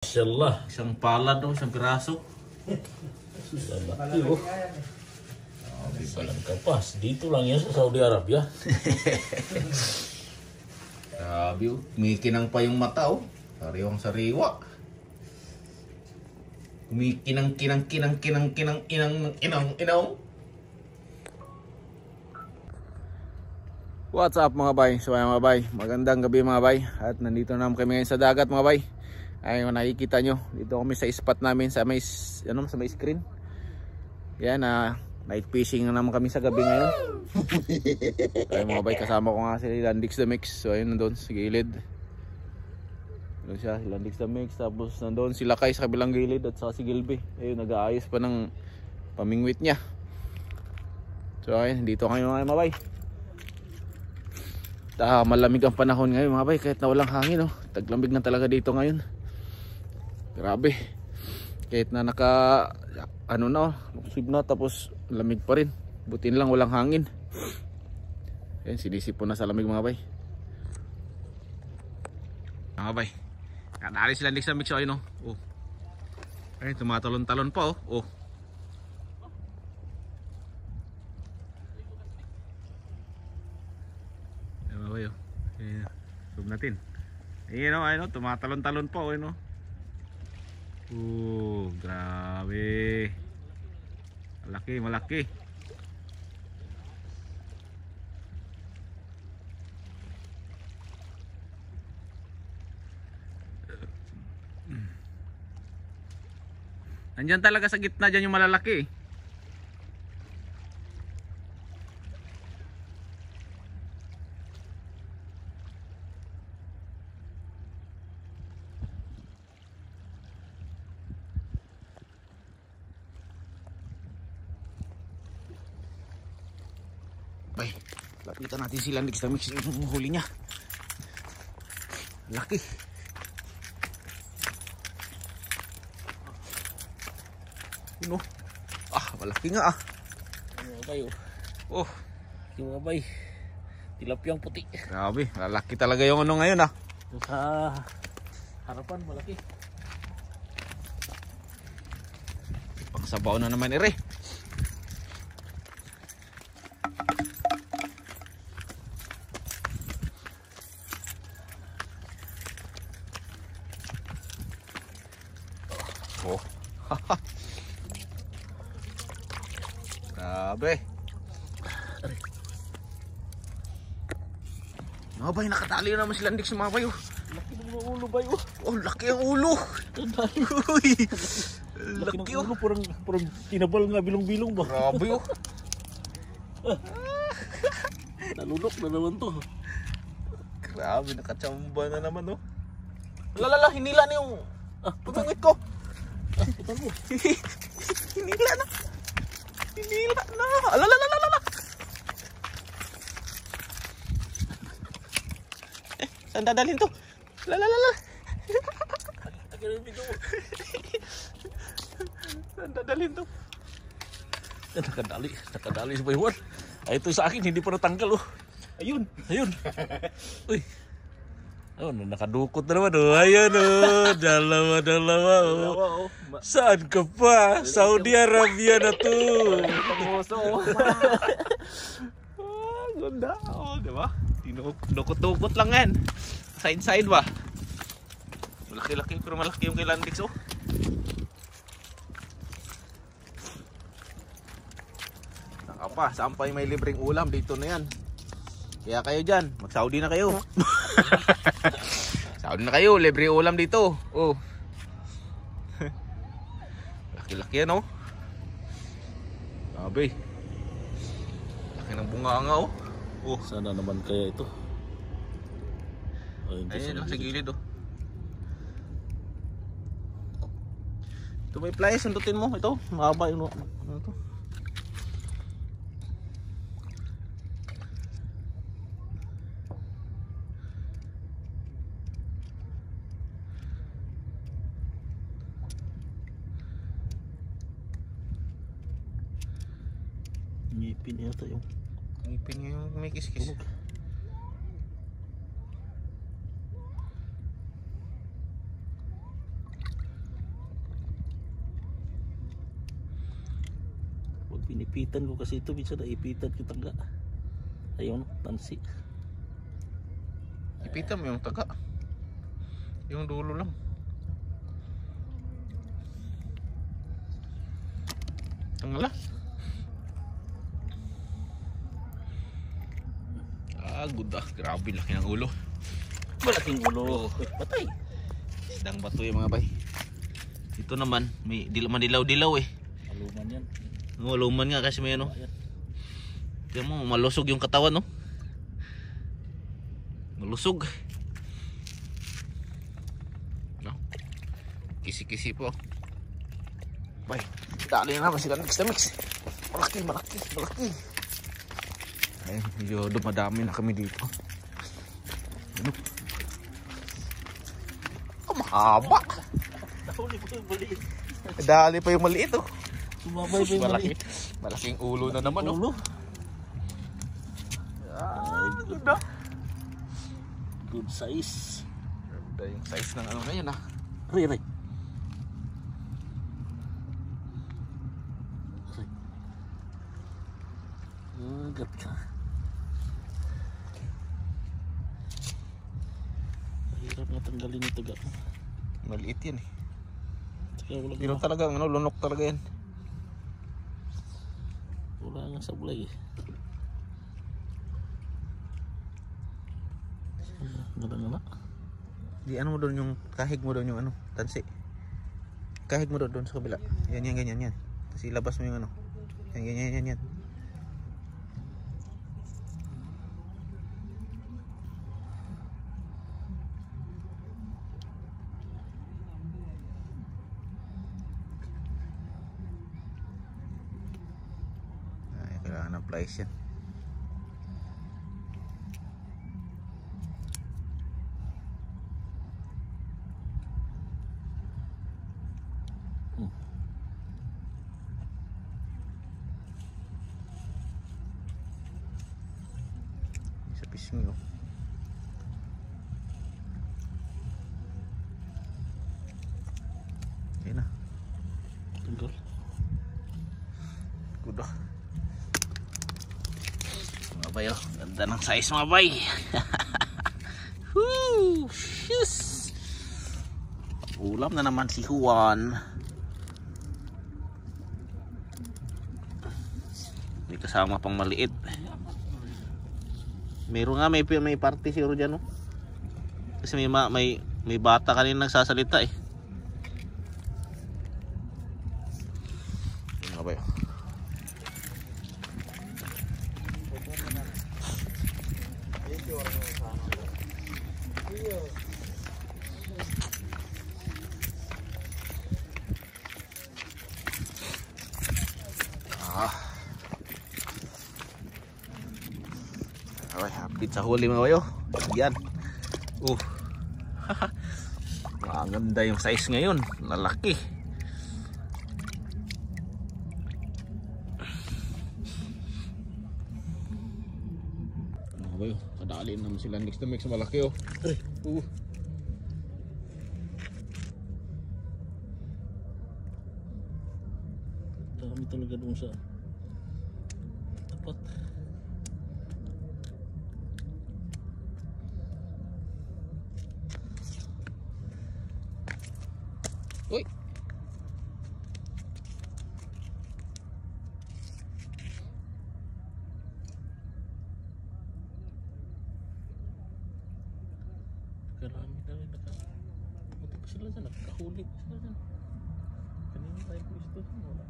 Masyaallah, isang palad o, isang piraso. Lalaki o. Sabi palang kapas. Dito lang yan sa Saudi Arabia. Sabi o, kumikinang pa yung mata o. Sariwang sariwa. Kumikinang inang. What's up mga bay? So ayan mga bay, magandang gabi mga bay. At nandito naman kami ngayon sa dagat mga bay. Ayun, nakikita nyo, dito kami sa spot namin sa may, sa may screen. Yan, night fishing na naman kami sa gabi ngayon. So ayun mga bay, kasama ko nga si Landix the Mix. So ayun, nandun sa gilid. Doon siya, si Landix the Mix. Tapos nandun si Lakay sa kabilang gilid at saka si Gilby. Ayun, nag-aayos pa ng pamingwit niya. So ayun, dito kayo mga bay. Malamig ang panahon ngayon mga bay, kahit na walang hangin oh. Taglamig na talaga dito ngayon. Grabe. Kahit na nakusib na, tapos lamig pa rin. Butin lang walang hangin. Ayan, sinisipon na sa lamig mga bay. Mga bay, kadali sila Landix sa mix ayun oh. Ayun, tumatalon-talon pa oh. Zoom natin. Ayun tumatalon-talon pa ayun. Grabe. Malaki. Nandiyan talaga sa gitna dyan yung malalaki. Bay, lapitan natin si Landix the Mix, yung huli niya. Laki. Ano? Malaki nga Ano ba yun? Yung mga bay, tilapiyang puti. Grabe, lalaki talaga yung ngayon Sa harapan, malaki. Pangsabaw na naman ere. Grabe. Mga bay, nakatali naman si Landix mga bay. Laki ng ulo bay Laki ang ulo. Uy, laki ng ulo, parang tinabal nga bilong-bilong ba. Grabe Nalunok na naman to. Grabe, nakachamba na naman Lalala, hinila na yung pagungit ko. Putan mo. Hinila na. Alalala. Saan dadalhin to? Lalala. Tagay yung video mo. Saan dadalhin to? Nakadali si Baywan. Ito sa akin, hindi pa natanggal Ayun. Uy. Nakadukot na naman Ayun dalawa Saan ka pa? Saudi Arabia na to. Pamoso ganda diba? Dinukot-dukot lang yan. Side ba? Malaki-laki pero malaki yung kay Landix Saka pa, saan pa yung may libreng ulam? Dito na yan. Kaya kayo dyan, mag-Saudi na kayo. Saudi na kayo, libre ulam dito. Laki-laki yan Sabi. Laki ng bunga Sana naman kaya ito. Ayun sa gilid Ito may pliers, sundutin mo. Ito, mahaba yung ano to. Ngipin yata yung Ngipin niya yung may kiskis. Pinipitan ko kasi ito, bisa na ipitan kita nga. Ayun, tansi. Ipitan mo yung taga. Yung dulo lang. Ang ala. Good ah. Grabe, laki ng ulo. Malaking ulo. Patay. Isdang bato yung mga bay. Ito naman, may madilaw-dilaw eh. Aluman yan. Luman nga kasi may ano. Tignan mo, malusog yung katawan, no? Malusog. No? Kisi-kisi po. Bay, dali na naman sila mix na mix. Malaki. Ay, medyo dumadami na kami dito. Ano? Oh, mahaba. Dali pa yung maliit, oh. Sumabay pa yung maliit. Malaking ulo na naman, oh. Ulo. Ganda. Good size. Ganda yung size ng ano na yun, ah. Ray. Agad ka. Mahirap nga tanggalin ito ga. Maliit yan, eh. Wala Talaga, ano, lunok talaga yan. wala nga sablay eh. Ganda. Di ano mo doon yung kahig mo doon yung ano, tansi. Kahig mo doon sa kabila. Yan. Tapos ilabas mo yung ano. Yan. Ay, kailangan ng pliers yan. Sa pisngi, oh. Yan na. Tanggal. Kuda. Mga bay, oh. Ganda ng size, mga bay. Woo! Yes! Ulam na naman si Juan. May kasama pang maliit. Meron nga, may party siguro dyan, no? Kasi may bata kanina nagsasalita eh. Ano ba yun? Okay, update sa huli mga bayo. Yan. Maganda yung size ngayon. Lalaki. Mga bayo, kadali naman sila mix na mix malaki, oh. Dami talaga dun sa tapat. Uy. Karami na rin buti pa sila dyan, nakakahuli pa sila dyan. Kanina tayo gusto, wala.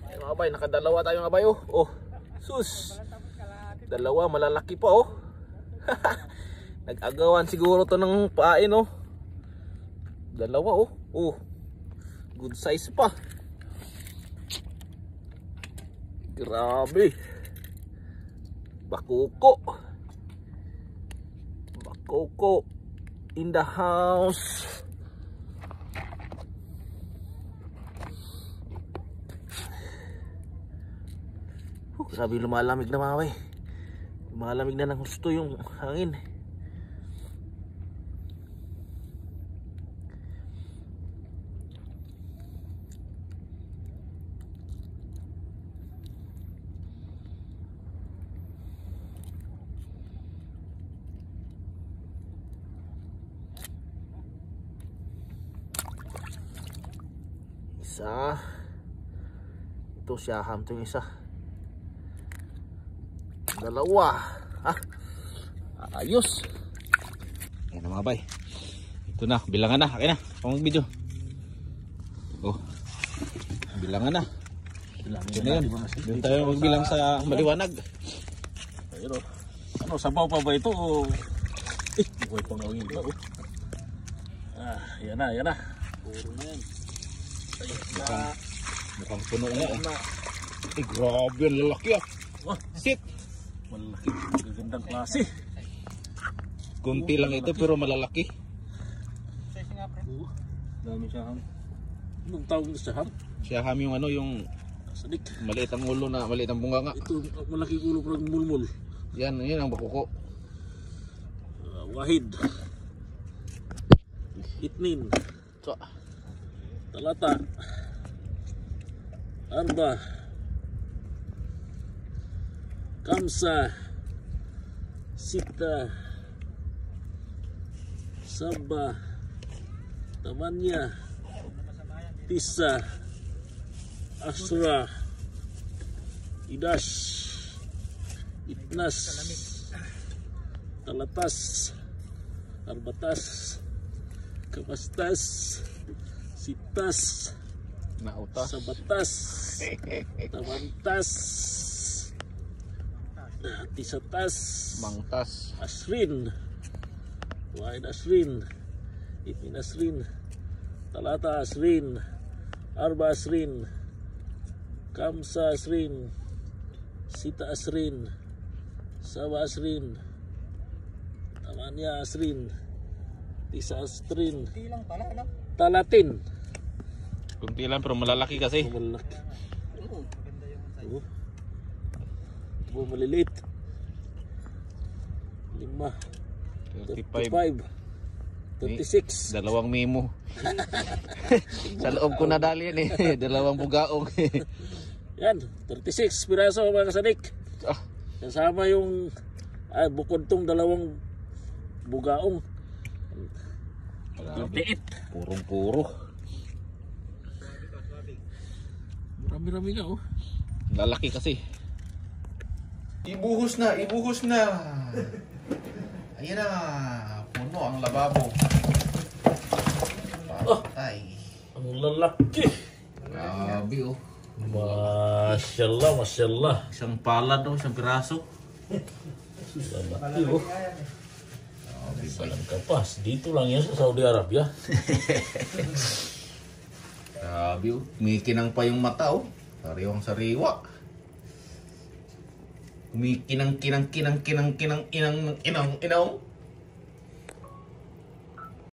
Ay, mga bay, nakadalawa tayo mga bay, oh. Oh, sus. Dalawa, malalaki pa, oh. Nag-agawan siguro to ng pain, oh. Dalawa, oh. Oh. Good size pa. Grabe. Bakoko in the house. Grabe, lumalamig na mga bay. Lumalamig na ng gusto yung hangin. Isa. Ito siyaham. Ito yung isa. Dalawa. Ah, ayos. Ayan na mga bay. Ito na, bilangan na. Okay na, pang video. Oh, bilangan na. Ito na yun. Doon tayo magbilang sa maliwanag. Pero, ano, sabaw pa ba ito o... buhay pang awin ito. Yan na, yan na. Puro na yan. Mukhang puno nga. Grabe, ang lalaki ah. Sit. Malaki, gagandang klase. Kunti lang ito pero malalaki. Dami siyaham. Anong tawag na siyaham? Siyaham yung ano, yung Sadik. maliit ang ulo na maliit ang bunga nga. Ito, malaki ulo parang mulmul. Yan ang bakuko. Wahid. Itnin. So, Talata. Arba. Kamsa. Sita. Saba. Tamanya. Tisa. Asra. Idas. Itnas. Talatas. Arbatas. Kapastas. Sitas. nautas. Sabatas. Tamantas. Tisatas. Mangtas. Asrin. Wahid Asrin. Itnin Asrin. Talata Asrin. Arba Asrin. Kamsa Asrin. Sita Asrin. Saba Asrin. Tamanya Asrin. Tisa Asrin. Talatin. Kunti lang pero malalaki kasi. Malaki. Oh, maliliit. 5. 35. 36. Dalawang mimo. Sa loob ko nadali yan eh. Dalawang bugaong. Yan, 36 piraso mga kasadik. Ah, Kasama yung bukod tong dalawang bugaong. 28. purong-puro. Marami-rami na oh. Lalaki kasi. Ibuhos na, ibuhos na. Ayan na, puno ang lababo. Patay. Ang lalaki. Grabe oh. Masyaallah, masyaallah. Isang palad oh, isang piraso. Lalaki oh. Walang kapas. Dito lang yan sa Saudi Arabia. Grabe oh. Kumikinang pa yung mata oh. Sariwang sariwa. Kumikinang kinang inang.